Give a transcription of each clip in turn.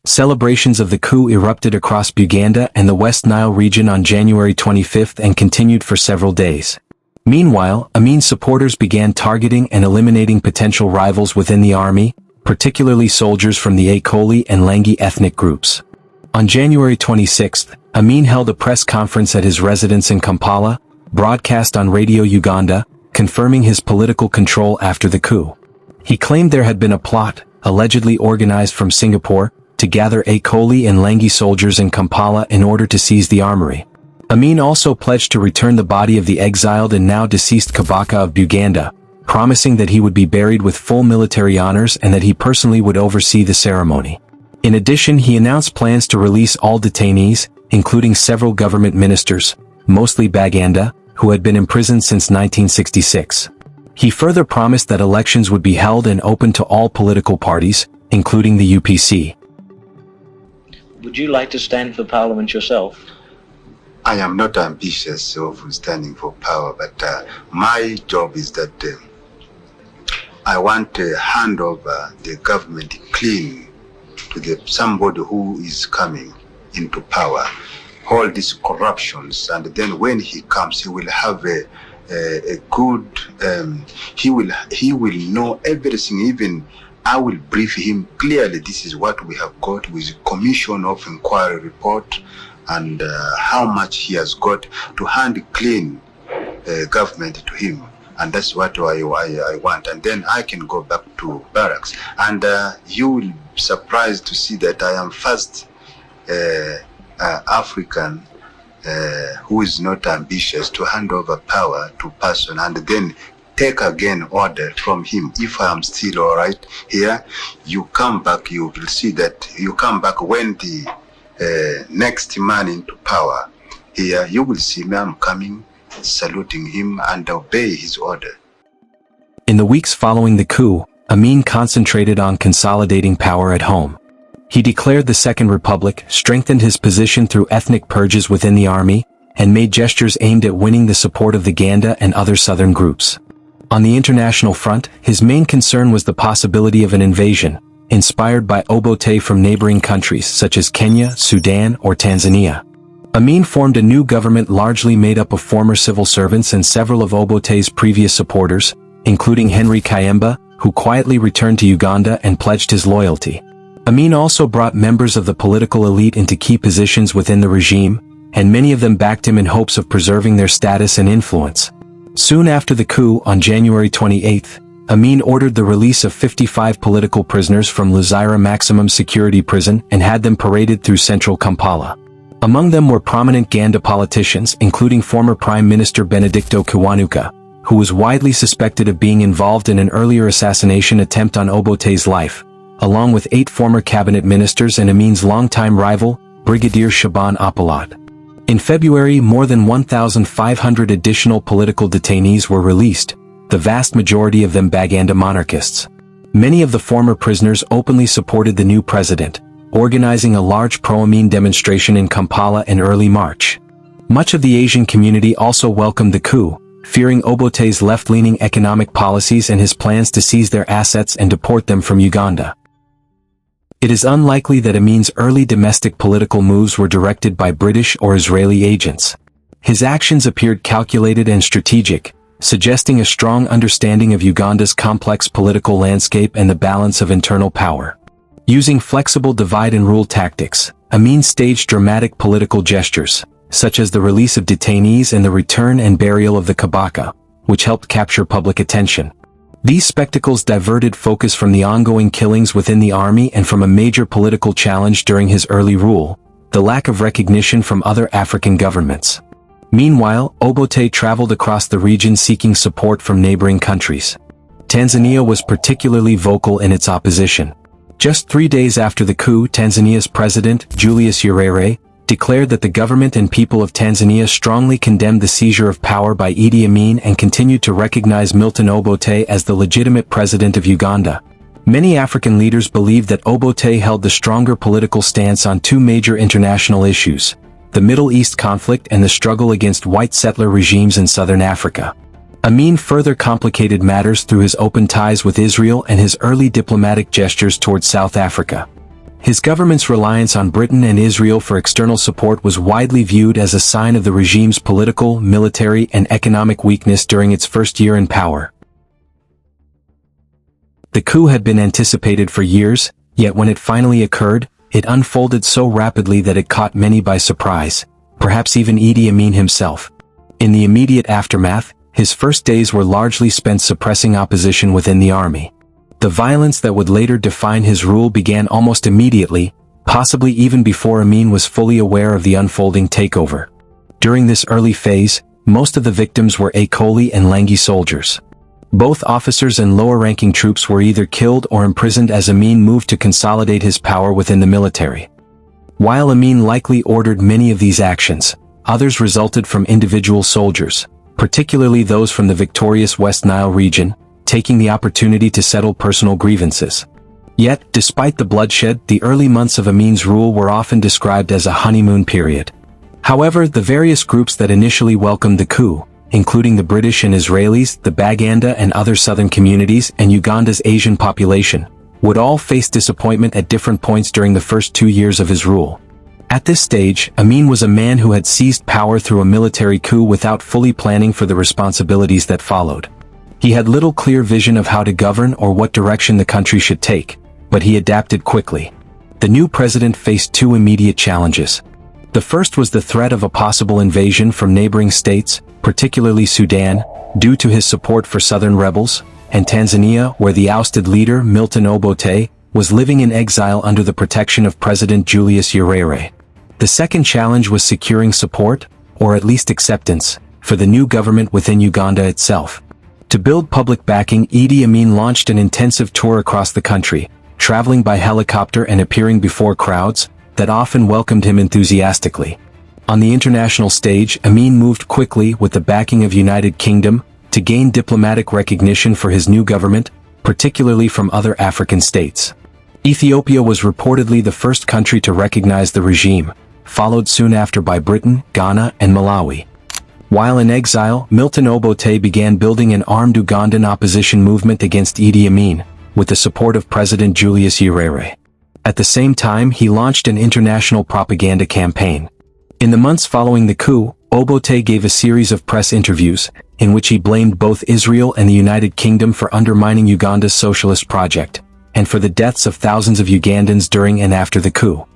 Celebrations of the coup erupted across Uganda and the West Nile region on January 25 and continued for several days. Meanwhile, Amin's supporters began targeting and eliminating potential rivals within the army, particularly soldiers from the Akoli and Langi ethnic groups. On January 26, Amin held a press conference at his residence in Kampala, broadcast on Radio Uganda, confirming his political control after the coup. He claimed there had been a plot, allegedly organized from Singapore, to gather Akoli and Langi soldiers in Kampala in order to seize the armory. Amin also pledged to return the body of the exiled and now deceased Kabaka of Uganda, promising that he would be buried with full military honors and that he personally would oversee the ceremony. In addition, he announced plans to release all detainees, including several government ministers, mostly Baganda, who had been imprisoned since 1966. He further promised that elections would be held and open to all political parties, including the UPC. Would you like to stand for parliament yourself? I am not ambitious of standing for power, but my job is that I want to hand over the government clean to somebody who is coming into power, all these corruptions, and then when he comes, he will have a good, he will know everything. Even I will brief him clearly. This is what we have got with commission of inquiry report, and how much he has got to hand clean government to him. And that's what I want. And then I can go back to barracks. And you will be surprised to see that I am first African who is not ambitious to hand over power to person and then take again order from him. If I am still all right here, you come back, you will see that you come back when the next man into power here, you will see me, I'm coming, saluting him and obey his order. In the weeks following the coup, Amin concentrated on consolidating power at home. He declared the Second Republic, strengthened his position through ethnic purges within the army, and made gestures aimed at winning the support of the Ganda and other southern groups. On the international front, his main concern was the possibility of an invasion, inspired by Obote from neighboring countries such as Kenya, Sudan, or Tanzania. Amin formed a new government largely made up of former civil servants and several of Obote's previous supporters, including Henry Kayemba, who quietly returned to Uganda and pledged his loyalty. Amin also brought members of the political elite into key positions within the regime, and many of them backed him in hopes of preserving their status and influence. Soon after the coup, on January 28, Amin ordered the release of 55 political prisoners from Luzira Maximum Security Prison and had them paraded through central Kampala. Among them were prominent Ganda politicians, including former Prime Minister Benedicto Kiwanuka, who was widely suspected of being involved in an earlier assassination attempt on Obote's life, along with 8 former cabinet ministers and Amin's longtime rival, Brigadier Shaban Apalat. In February, more than 1,500 additional political detainees were released, the vast majority of them Baganda monarchists. Many of the former prisoners openly supported the new president, organizing a large pro-Amin demonstration in Kampala in early March. Much of the Asian community also welcomed the coup, fearing Obote's left-leaning economic policies and his plans to seize their assets and deport them from Uganda. It is unlikely that Amin's early domestic political moves were directed by British or Israeli agents. His actions appeared calculated and strategic, suggesting a strong understanding of Uganda's complex political landscape and the balance of internal power. Using flexible divide-and-rule tactics, Amin staged dramatic political gestures, such as the release of detainees and the return and burial of the Kabaka, which helped capture public attention. These spectacles diverted focus from the ongoing killings within the army and from a major political challenge during his early rule, the lack of recognition from other African governments. Meanwhile, Obote traveled across the region seeking support from neighboring countries. Tanzania was particularly vocal in its opposition. Just 3 days after the coup, Tanzania's president, Julius Nyerere, declared that the government and people of Tanzania strongly condemned the seizure of power by Idi Amin and continued to recognize Milton Obote as the legitimate president of Uganda. Many African leaders believed that Obote held the stronger political stance on 2 major international issues: the Middle East conflict and the struggle against white settler regimes in southern Africa. Amin further complicated matters through his open ties with Israel and his early diplomatic gestures towards South Africa. His government's reliance on Britain and Israel for external support was widely viewed as a sign of the regime's political, military, and economic weakness during its first year in power. The coup had been anticipated for years, yet when it finally occurred, it unfolded so rapidly that it caught many by surprise, perhaps even Idi Amin himself. In the immediate aftermath, his first days were largely spent suppressing opposition within the army. The violence that would later define his rule began almost immediately, possibly even before Amin was fully aware of the unfolding takeover. During this early phase, most of the victims were Akoli and Langi soldiers. Both officers and lower-ranking troops were either killed or imprisoned as Amin moved to consolidate his power within the military. While Amin likely ordered many of these actions, others resulted from individual soldiers, particularly those from the victorious West Nile region, taking the opportunity to settle personal grievances. Yet, despite the bloodshed, the early months of Amin's rule were often described as a honeymoon period. However, the various groups that initially welcomed the coup, including the British and Israelis, the Baganda and other southern communities, and Uganda's Asian population, would all face disappointment at different points during the first 2 years of his rule. At this stage, Amin was a man who had seized power through a military coup without fully planning for the responsibilities that followed. He had little clear vision of how to govern or what direction the country should take, but he adapted quickly. The new president faced two immediate challenges. The first was the threat of a possible invasion from neighboring states, particularly Sudan, due to his support for southern rebels, and Tanzania, where the ousted leader Milton Obote was living in exile under the protection of President Julius Nyerere. The second challenge was securing support, or at least acceptance, for the new government within Uganda itself. To build public backing, Idi Amin launched an intensive tour across the country, traveling by helicopter and appearing before crowds that often welcomed him enthusiastically. On the international stage, Amin moved quickly with the backing of United Kingdom to gain diplomatic recognition for his new government, particularly from other African states. Ethiopia was reportedly the first country to recognize the regime, followed soon after by Britain, Ghana, and Malawi. While in exile, Milton Obote began building an armed Ugandan opposition movement against Idi Amin, with the support of President Julius Nyerere. At the same time, he launched an international propaganda campaign. In the months following the coup, Obote gave a series of press interviews, in which he blamed both Israel and the United Kingdom for undermining Uganda's socialist project, and for the deaths of thousands of Ugandans during and after the coup.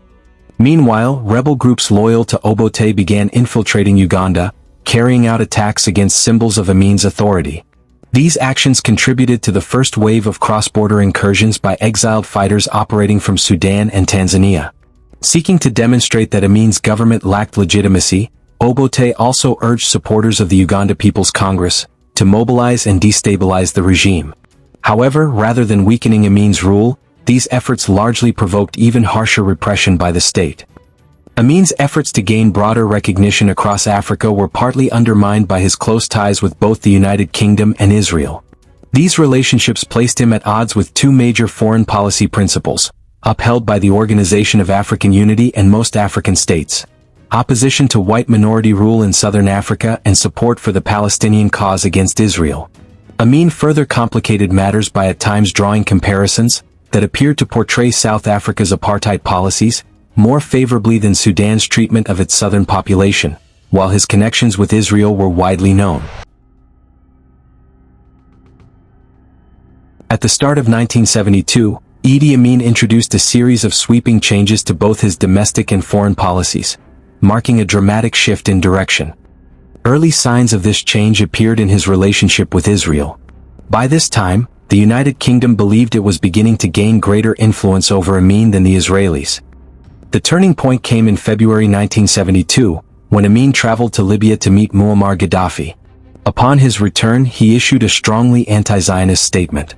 Meanwhile, rebel groups loyal to Obote began infiltrating Uganda, carrying out attacks against symbols of Amin's authority. These actions contributed to the first wave of cross-border incursions by exiled fighters operating from Sudan and Tanzania. Seeking to demonstrate that Amin's government lacked legitimacy, Obote also urged supporters of the Uganda People's Congress to mobilize and destabilize the regime. However, rather than weakening Amin's rule, these efforts largely provoked even harsher repression by the state. Amin's efforts to gain broader recognition across Africa were partly undermined by his close ties with both the United Kingdom and Israel. These relationships placed him at odds with two major foreign policy principles, upheld by the Organization of African Unity and most African states: opposition to white minority rule in southern Africa and support for the Palestinian cause against Israel. Amin further complicated matters by at times drawing comparisons that appeared to portray South Africa's apartheid policies more favorably than Sudan's treatment of its southern population, while his connections with Israel were widely known. At the start of 1972, Idi Amin introduced a series of sweeping changes to both his domestic and foreign policies, marking a dramatic shift in direction. Early signs of this change appeared in his relationship with Israel. By this time, the United Kingdom believed it was beginning to gain greater influence over Amin than the Israelis. The turning point came in February 1972, when Amin traveled to Libya to meet Muammar Gaddafi. Upon his return, he issued a strongly anti-Zionist statement.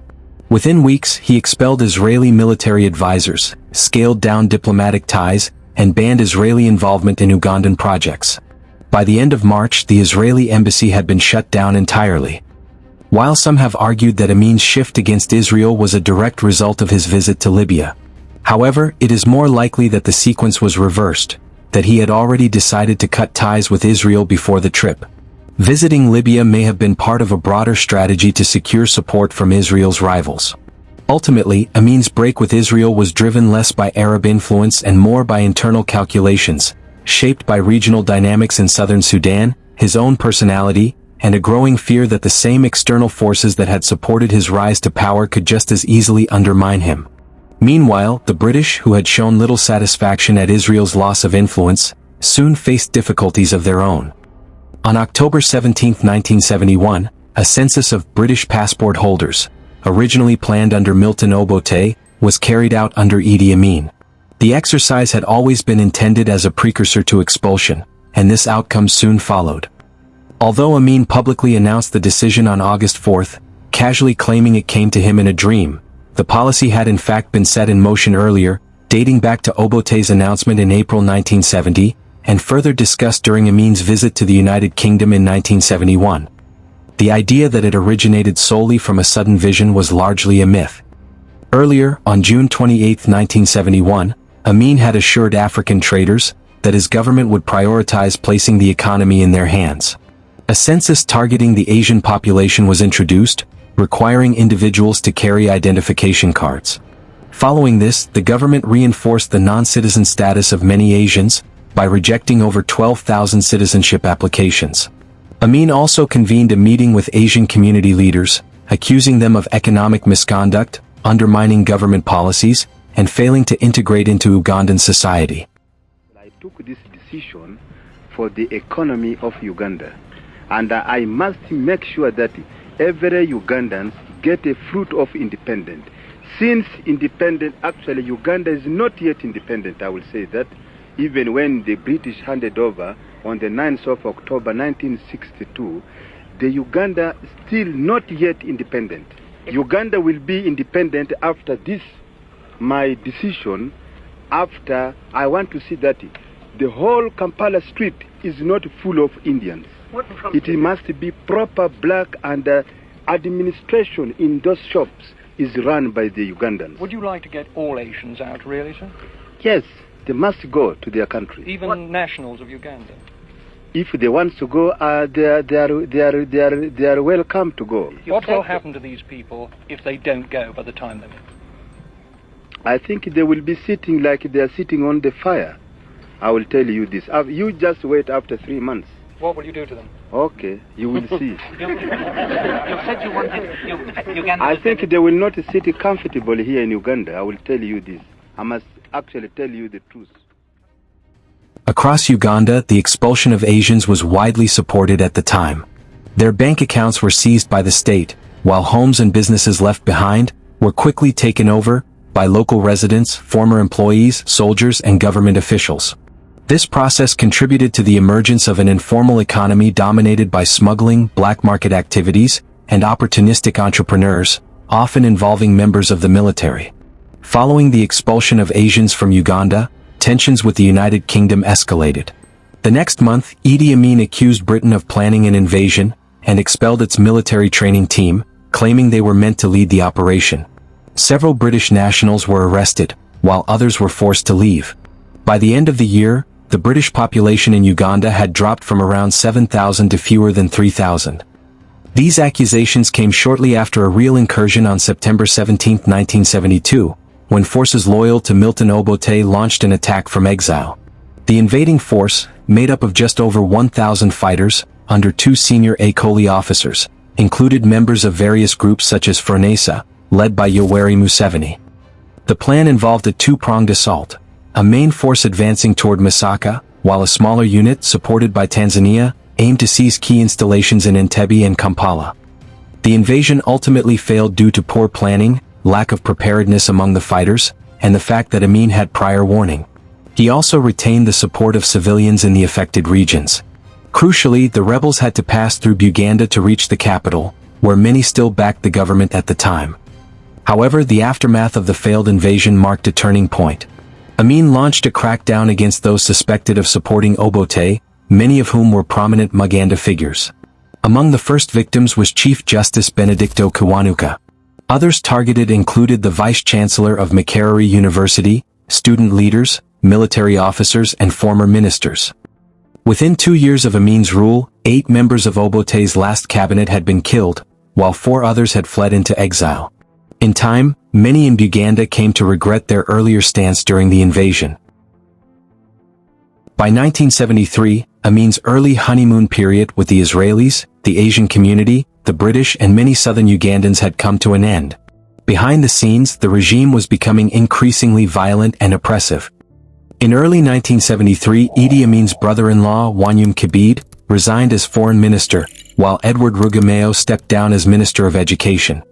Within weeks, he expelled Israeli military advisors, scaled down diplomatic ties, and banned Israeli involvement in Ugandan projects. By the end of March, the Israeli embassy had been shut down entirely. While some have argued that Amin's shift against Israel was a direct result of his visit to Libya, however, it is more likely that the sequence was reversed, that he had already decided to cut ties with Israel before the trip. Visiting Libya may have been part of a broader strategy to secure support from Israel's rivals. Ultimately, Amin's break with Israel was driven less by Arab influence and more by internal calculations, shaped by regional dynamics in southern Sudan, his own personality, and a growing fear that the same external forces that had supported his rise to power could just as easily undermine him. Meanwhile, the British, who had shown little satisfaction at Israel's loss of influence, soon faced difficulties of their own. On October 17, 1971, a census of British passport holders, originally planned under Milton Obote, was carried out under Idi Amin. The exercise had always been intended as a precursor to expulsion, and this outcome soon followed. Although Amin publicly announced the decision on August 4, casually claiming it came to him in a dream, the policy had in fact been set in motion earlier, dating back to Obote's announcement in April 1970, and further discussed during Amin's visit to the United Kingdom in 1971. The idea that it originated solely from a sudden vision was largely a myth. Earlier, on June 28, 1971, Amin had assured African traders that his government would prioritize placing the economy in their hands. A census targeting the Asian population was introduced, requiring individuals to carry identification cards. Following this, the government reinforced the non-citizen status of many Asians by rejecting over 12,000 citizenship applications. Amin also convened a meeting with Asian community leaders, accusing them of economic misconduct, undermining government policies, and failing to integrate into Ugandan society. I took this decision for the economy of Uganda, and I must make sure that every Ugandan get a fruit of independence. Since independent, actually Uganda is not yet independent, I will say that, even when the British handed over on the 9th of October 1962, the Uganda still not yet independent. Uganda will be independent after this, my decision, after I want to see that the whole Kampala street is not full of Indians. It must be proper black, and administration in those shops is run by the Ugandans. Would you like to get all Asians out, really, sir? Yes, they must go to their country. Even nationals of Uganda? If they want to go, they are welcome to go. What will happen to these people if they don't go by the time they're in? I think they will be sitting like they are sitting on the fire. I will tell you this. You just wait after 3 months. What will you do to them? Okay, you will see. You said you wanted Uganda. I think they will not sit comfortably here in Uganda. I will tell you this. I must actually tell you the truth. Across Uganda, the expulsion of Asians was widely supported at the time. Their bank accounts were seized by the state, while homes and businesses left behind were quickly taken over by local residents, former employees, soldiers, and government officials. This process contributed to the emergence of an informal economy dominated by smuggling, black market activities, and opportunistic entrepreneurs, often involving members of the military. Following the expulsion of Asians from Uganda, tensions with the United Kingdom escalated. The next month, Idi Amin accused Britain of planning an invasion and expelled its military training team, claiming they were meant to lead the operation. Several British nationals were arrested, while others were forced to leave. By the end of the year, the British population in Uganda had dropped from around 7,000 to fewer than 3,000. These accusations came shortly after a real incursion on September 17, 1972, when forces loyal to Milton Obote launched an attack from exile. The invading force, made up of just over 1,000 fighters, under 2 senior Akoli officers, included members of various groups such as Fernesa, led by Yoweri Museveni. The plan involved a 2-pronged assault, a main force advancing toward Masaka, while a smaller unit, supported by Tanzania, aimed to seize key installations in Entebbe and Kampala. The invasion ultimately failed due to poor planning, lack of preparedness among the fighters, and the fact that Amin had prior warning. He also retained the support of civilians in the affected regions. Crucially, the rebels had to pass through Uganda to reach the capital, where many still backed the government at the time. However, the aftermath of the failed invasion marked a turning point. Amin launched a crackdown against those suspected of supporting Obote, many of whom were prominent Muganda figures. Among the first victims was Chief Justice Benedicto Kiwanuka. Others targeted included the Vice-Chancellor of Makerere University, student leaders, military officers, and former ministers. Within 2 years of Amin's rule, 8 members of Obote's last cabinet had been killed, while 4 others had fled into exile. In time, many in Uganda came to regret their earlier stance during the invasion. By 1973, Amin's early honeymoon period with the Israelis, the Asian community, the British and many southern Ugandans had come to an end. Behind the scenes, the regime was becoming increasingly violent and oppressive. In early 1973, Idi Amin's brother-in-law, Luwum resigned as foreign minister, while Edward Rugameo stepped down as Minister of Education.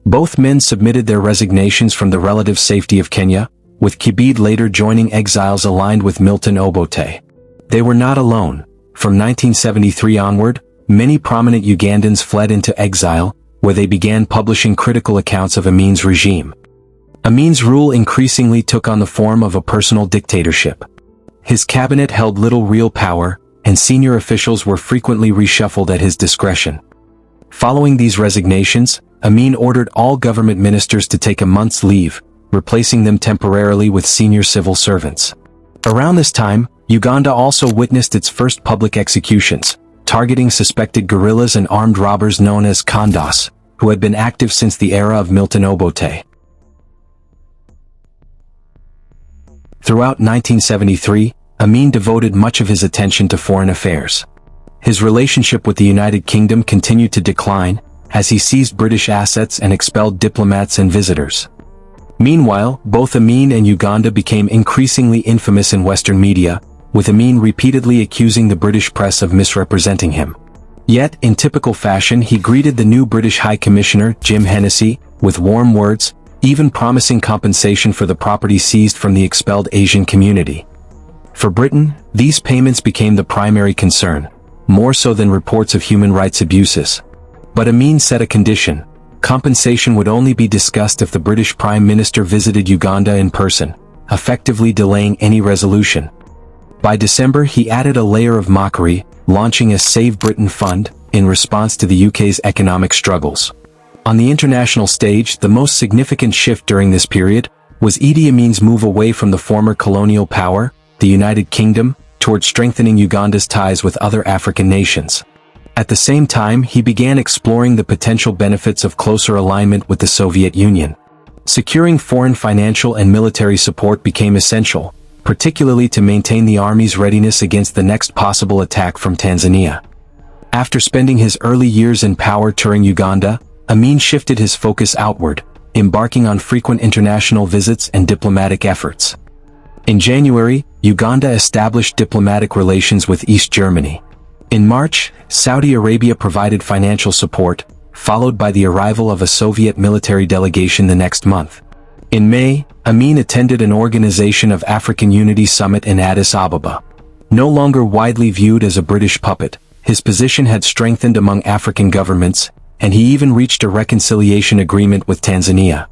Both men submitted their resignations from the relative safety of Kenya, with Kibede later joining exiles aligned with Milton Obote. They were not alone. From 1973 onward, many prominent Ugandans fled into exile, where they began publishing critical accounts of Amin's regime. Amin's rule increasingly took on the form of a personal dictatorship. His cabinet held little real power, and senior officials were frequently reshuffled at his discretion. Following these resignations, Amin ordered all government ministers to take a month's leave, replacing them temporarily with senior civil servants. Around this time, Uganda also witnessed its first public executions, targeting suspected guerrillas and armed robbers known as Kondos, who had been active since the era of Milton Obote. Throughout 1973, Amin devoted much of his attention to foreign affairs. His relationship with the United Kingdom continued to decline, as he seized British assets and expelled diplomats and visitors. Meanwhile, both Amin and Uganda became increasingly infamous in Western media, with Amin repeatedly accusing the British press of misrepresenting him. Yet, in typical fashion, he greeted the new British High Commissioner, Jim Hennessy, with warm words, even promising compensation for the property seized from the expelled Asian community. For Britain, these payments became the primary concern, more so than reports of human rights abuses. But Amin set a condition: compensation would only be discussed if the British Prime Minister visited Uganda in person, effectively delaying any resolution. By December, he added a layer of mockery, launching a Save Britain Fund, in response to the UK's economic struggles. On the international stage, the most significant shift during this period was Idi Amin's move away from the former colonial power, the United Kingdom, towards strengthening Uganda's ties with other African nations. At the same time, he began exploring the potential benefits of closer alignment with the Soviet Union. Securing foreign financial and military support became essential, particularly to maintain the army's readiness against the next possible attack from Tanzania. After spending his early years in power touring Uganda, Amin shifted his focus outward, embarking on frequent international visits and diplomatic efforts. In January, Uganda established diplomatic relations with East Germany. In March, Saudi Arabia provided financial support, followed by the arrival of a Soviet military delegation the next month. In May, Amin attended an Organization of African Unity summit in Addis Ababa. No longer widely viewed as a British puppet, his position had strengthened among African governments, and he even reached a reconciliation agreement with Tanzania.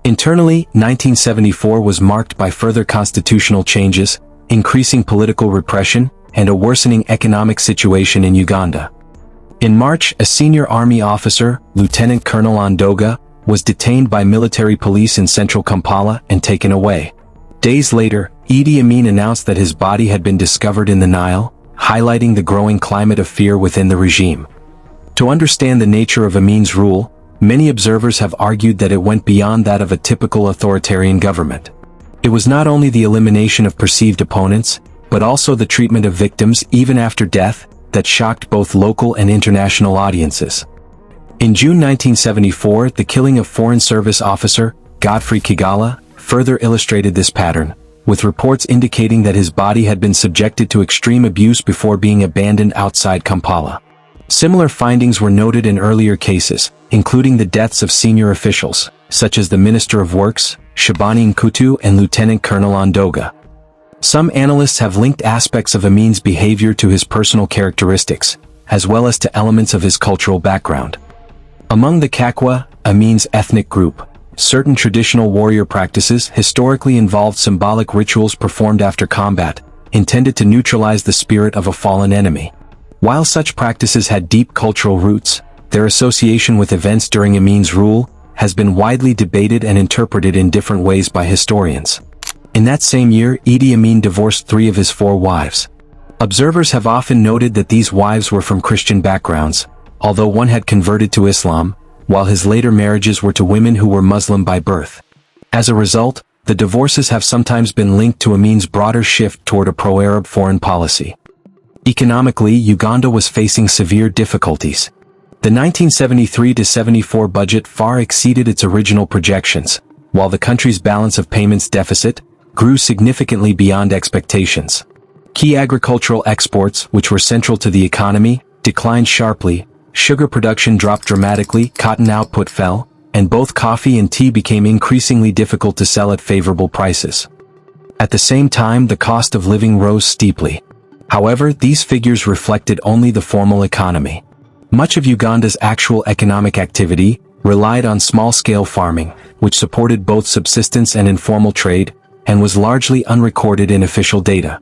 Internally, 1974 was marked by further constitutional changes, increasing political repression, and a worsening economic situation in Uganda. In March, a senior army officer, Lieutenant Colonel Ondoga, was detained by military police in central Kampala and taken away. Days later, Idi Amin announced that his body had been discovered in the Nile, highlighting the growing climate of fear within the regime. To understand the nature of Amin's rule, many observers have argued that it went beyond that of a typical authoritarian government. It was not only the elimination of perceived opponents, but also the treatment of victims even after death, that shocked both local and international audiences. In June 1974, the killing of Foreign Service officer, Godfrey Kigala, further illustrated this pattern, with reports indicating that his body had been subjected to extreme abuse before being abandoned outside Kampala. Similar findings were noted in earlier cases, including the deaths of senior officials, such as the Minister of Works, Shabani Nkutu, and Lieutenant Colonel Ondoga. Some analysts have linked aspects of Amin's behavior to his personal characteristics, as well as to elements of his cultural background. Among the Kakwa, Amin's ethnic group, certain traditional warrior practices historically involved symbolic rituals performed after combat, intended to neutralize the spirit of a fallen enemy. While such practices had deep cultural roots, their association with events during Amin's rule has been widely debated and interpreted in different ways by historians. In that same year, Idi Amin divorced 3 of his 4 wives. Observers have often noted that these wives were from Christian backgrounds, although one had converted to Islam, while his later marriages were to women who were Muslim by birth. As a result, the divorces have sometimes been linked to Amin's broader shift toward a pro-Arab foreign policy. Economically, Uganda was facing severe difficulties. The 1973-74 budget far exceeded its original projections, while the country's balance of payments deficit grew significantly beyond expectations. Key agricultural exports, which were central to the economy, declined sharply, sugar production dropped dramatically, cotton output fell, and both coffee and tea became increasingly difficult to sell at favorable prices. At the same time, the cost of living rose steeply. However, these figures reflected only the formal economy. Much of Uganda's actual economic activity relied on small-scale farming, which supported both subsistence and informal trade, and was largely unrecorded in official data.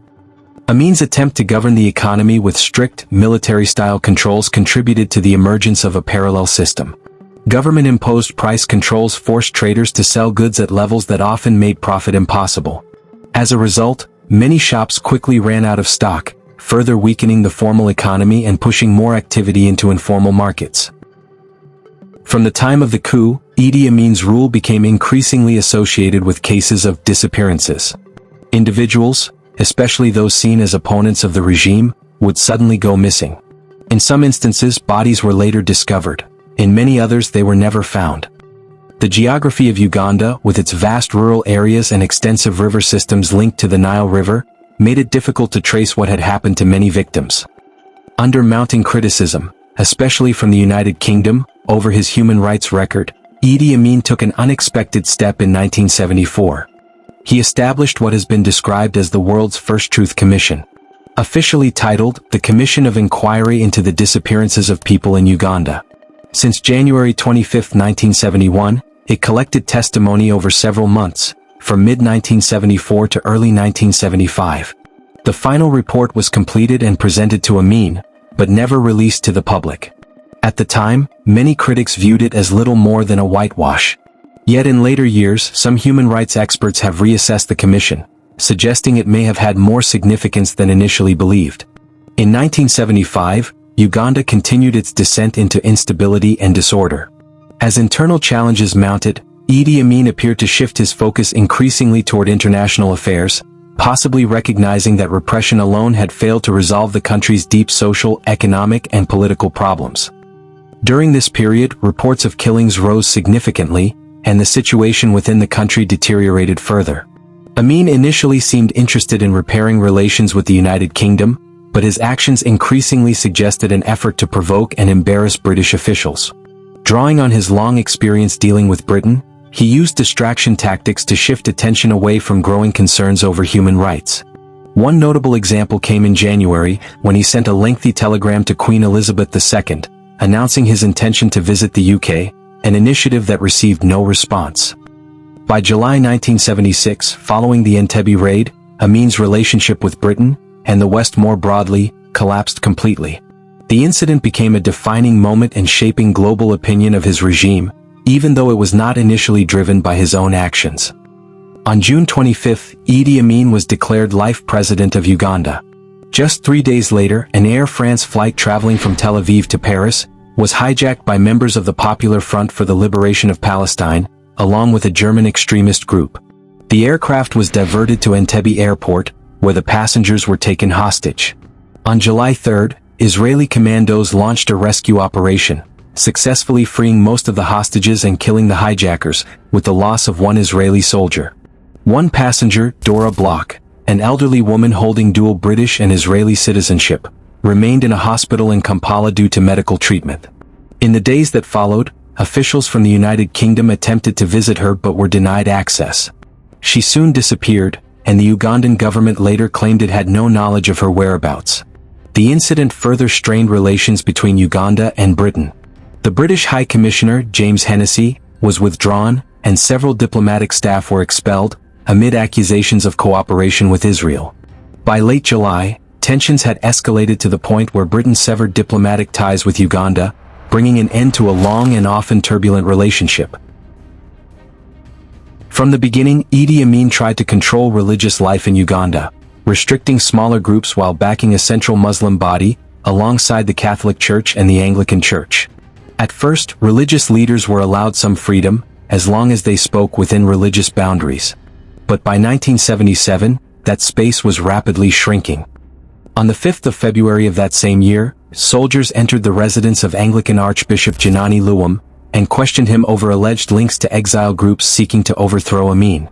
Amin's attempt to govern the economy with strict, military-style controls contributed to the emergence of a parallel system. Government-imposed price controls forced traders to sell goods at levels that often made profit impossible. As a result, many shops quickly ran out of stock, further weakening the formal economy and pushing more activity into informal markets. From the time of the coup, Idi Amin's rule became increasingly associated with cases of disappearances. Individuals, especially those seen as opponents of the regime, would suddenly go missing. In some instances, bodies were later discovered. In many others, they were never found. The geography of Uganda, with its vast rural areas and extensive river systems linked to the Nile River, made it difficult to trace what had happened to many victims. Under mounting criticism, especially from the United Kingdom, over his human rights record, Idi Amin took an unexpected step in 1974. He established what has been described as the world's first Truth Commission. Officially titled, the Commission of Inquiry into the Disappearances of People in Uganda. Since January 25, 1971, it collected testimony over several months, from mid-1974 to early 1975. The final report was completed and presented to Amin, but never released to the public. At the time, many critics viewed it as little more than a whitewash. Yet in later years, some human rights experts have reassessed the commission, suggesting it may have had more significance than initially believed. In 1975, Uganda continued its descent into instability and disorder. As internal challenges mounted, Idi Amin appeared to shift his focus increasingly toward international affairs, possibly recognizing that repression alone had failed to resolve the country's deep social, economic, and political problems. During this period, reports of killings rose significantly, and the situation within the country deteriorated further. Amin initially seemed interested in repairing relations with the United Kingdom, but his actions increasingly suggested an effort to provoke and embarrass British officials. Drawing on his long experience dealing with Britain, he used distraction tactics to shift attention away from growing concerns over human rights. One notable example came in January, when he sent a lengthy telegram to Queen Elizabeth II, announcing his intention to visit the UK, an initiative that received no response. By July 1976, following the Entebbe raid, Amin's relationship with Britain, and the West more broadly, collapsed completely. The incident became a defining moment in shaping global opinion of his regime, even though it was not initially driven by his own actions. On June 25, Idi Amin was declared life president of Uganda. Just 3 days later, an Air France flight traveling from Tel Aviv to Paris was hijacked by members of the Popular Front for the Liberation of Palestine, along with a German extremist group. The aircraft was diverted to Entebbe Airport, where the passengers were taken hostage. On July 3, Israeli commandos launched a rescue operation, successfully freeing most of the hostages and killing the hijackers, with the loss of one Israeli soldier. One passenger, Dora Bloch, an elderly woman holding dual British and Israeli citizenship, remained in a hospital in Kampala due to medical treatment. In the days that followed, officials from the United Kingdom attempted to visit her but were denied access. She soon disappeared, and the Ugandan government later claimed it had no knowledge of her whereabouts. The incident further strained relations between Uganda and Britain. The British High Commissioner, James Hennessy, was withdrawn, and several diplomatic staff were expelled, amid accusations of cooperation with Israel. By late July, tensions had escalated to the point where Britain severed diplomatic ties with Uganda, bringing an end to a long and often turbulent relationship. From the beginning, Idi Amin tried to control religious life in Uganda, restricting smaller groups while backing a central Muslim body, alongside the Catholic Church and the Anglican Church. At first, religious leaders were allowed some freedom, as long as they spoke within religious boundaries. But by 1977, that space was rapidly shrinking. On the 5th of February of that same year, soldiers entered the residence of Anglican Archbishop Janani Luwum, and questioned him over alleged links to exile groups seeking to overthrow Amin.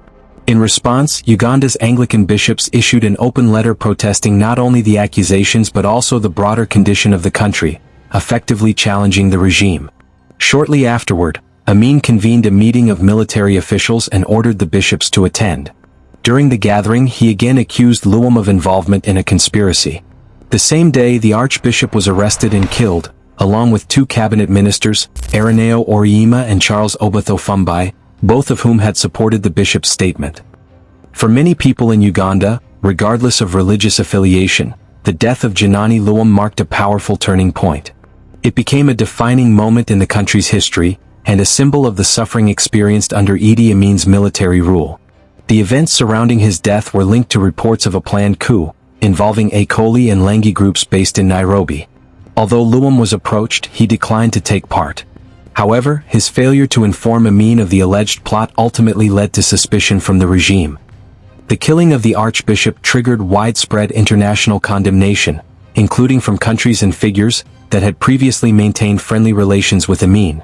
In response, Uganda's Anglican bishops issued an open letter protesting not only the accusations but also the broader condition of the country, effectively challenging the regime. Shortly afterward, Amin convened a meeting of military officials and ordered the bishops to attend. During the gathering, he again accused Luwum of involvement in a conspiracy. The same day, the archbishop was arrested and killed, along with 2 cabinet ministers, Ireneo Oriima and Charles Obatho Fumbai, both of whom had supported the bishop's statement. For many people in Uganda, regardless of religious affiliation, the death of Janani Luwum marked a powerful turning point. It became a defining moment in the country's history, and a symbol of the suffering experienced under Idi Amin's military rule. The events surrounding his death were linked to reports of a planned coup, involving Akoli and Lengi groups based in Nairobi. Although Luwum was approached, he declined to take part. However, his failure to inform Amin of the alleged plot ultimately led to suspicion from the regime. The killing of the archbishop triggered widespread international condemnation, including from countries and figures that had previously maintained friendly relations with Amin.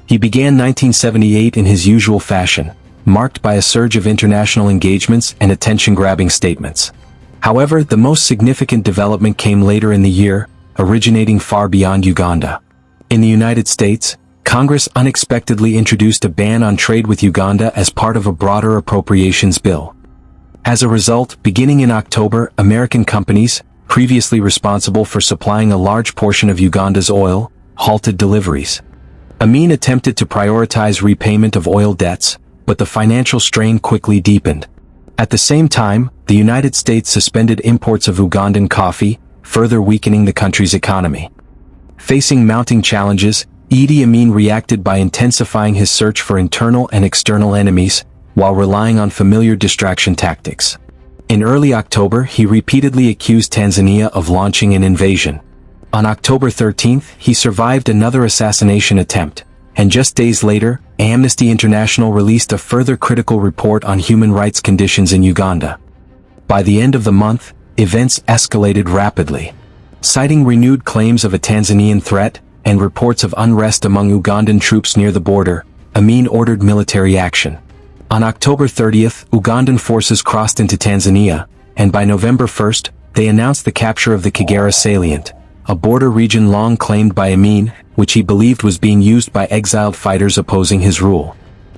He began 1978 in his usual fashion, marked by a surge of international engagements and attention-grabbing statements. However, the most significant development came later in the year, originating far beyond Uganda. In the United States, Congress unexpectedly introduced a ban on trade with Uganda as part of a broader appropriations bill. As a result, beginning in October, American companies, previously responsible for supplying a large portion of Uganda's oil, halted deliveries. Amin attempted to prioritize repayment of oil debts, but the financial strain quickly deepened. At the same time, the United States suspended imports of Ugandan coffee, further weakening the country's economy. Facing mounting challenges, Idi Amin reacted by intensifying his search for internal and external enemies, while relying on familiar distraction tactics. In early October, he repeatedly accused Tanzania of launching an invasion. On October 13, he survived another assassination attempt, and just days later, Amnesty International released a further critical report on human rights conditions in Uganda. By the end of the month, events escalated rapidly. Citing renewed claims of a Tanzanian threat, and reports of unrest among Ugandan troops near the border, Amin ordered military action. On October 30th, Ugandan forces crossed into Tanzania, and by November 1st, they announced the capture of the Kagera salient, a border region long claimed by Amin, which he believed was being used by exiled fighters opposing his rule.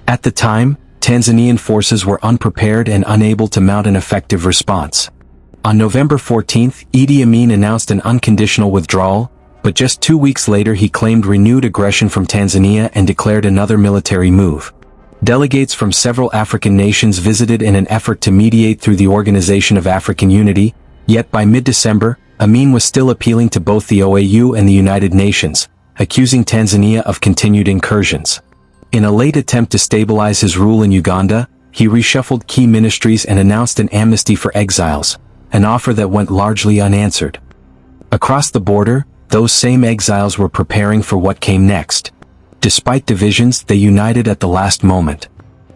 At the time, Tanzanian forces were unprepared and unable to mount an effective response. On November 14th, Idi Amin announced an unconditional withdrawal, but just 2 weeks later he claimed renewed aggression from Tanzania and declared another military move. Delegates from several African nations visited in an effort to mediate through the Organization of African Unity, yet by mid-December, Amin was still appealing to both the OAU and the United Nations, accusing Tanzania of continued incursions. In a late attempt to stabilize his rule in Uganda, he reshuffled key ministries and announced an amnesty for exiles, an offer that went largely unanswered. Across the border, those same exiles were preparing for what came next. Despite divisions, they united at the last moment.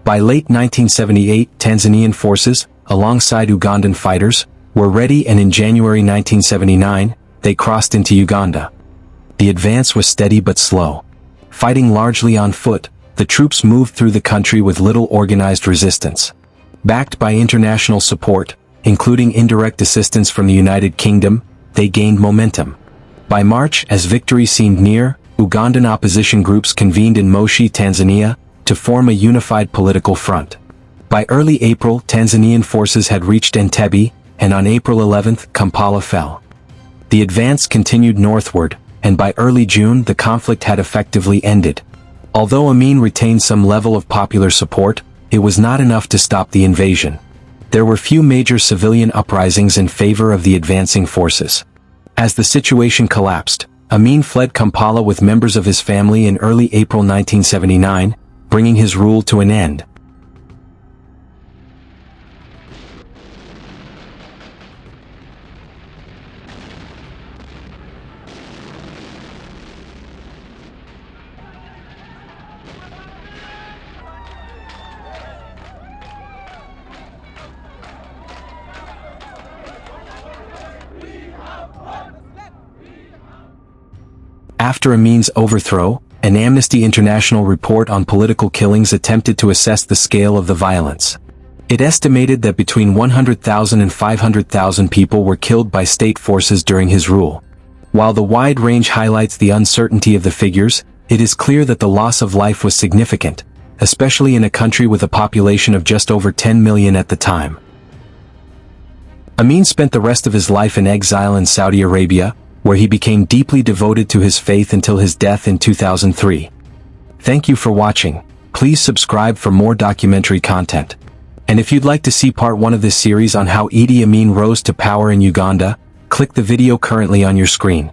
By late 1978, Tanzanian forces, alongside Ugandan fighters, were ready, and in January 1979, they crossed into Uganda. The advance was steady but slow. Fighting largely on foot, the troops moved through the country with little organized resistance. Backed by international support, including indirect assistance from the United Kingdom, they gained momentum. By March, as victory seemed near, Ugandan opposition groups convened in Moshi, Tanzania, to form a unified political front. By early April, Tanzanian forces had reached Entebbe, and on April 11, Kampala fell. The advance continued northward, and by early June the conflict had effectively ended. Although Amin retained some level of popular support, it was not enough to stop the invasion. There were few major civilian uprisings in favor of the advancing forces. As the situation collapsed, Amin fled Kampala with members of his family in early April 1979, bringing his rule to an end. After Amin's overthrow, an Amnesty International report on political killings attempted to assess the scale of the violence. It estimated that between 100,000 and 500,000 people were killed by state forces during his rule. While the wide range highlights the uncertainty of the figures, it is clear that the loss of life was significant, especially in a country with a population of just over 10 million at the time. Amin spent the rest of his life in exile in Saudi Arabia, where he became deeply devoted to his faith until his death in 2003. Thank you for watching. Please subscribe for more documentary content. And if you'd like to see part 1 of this series on how Idi Amin rose to power in Uganda, click the video currently on your screen.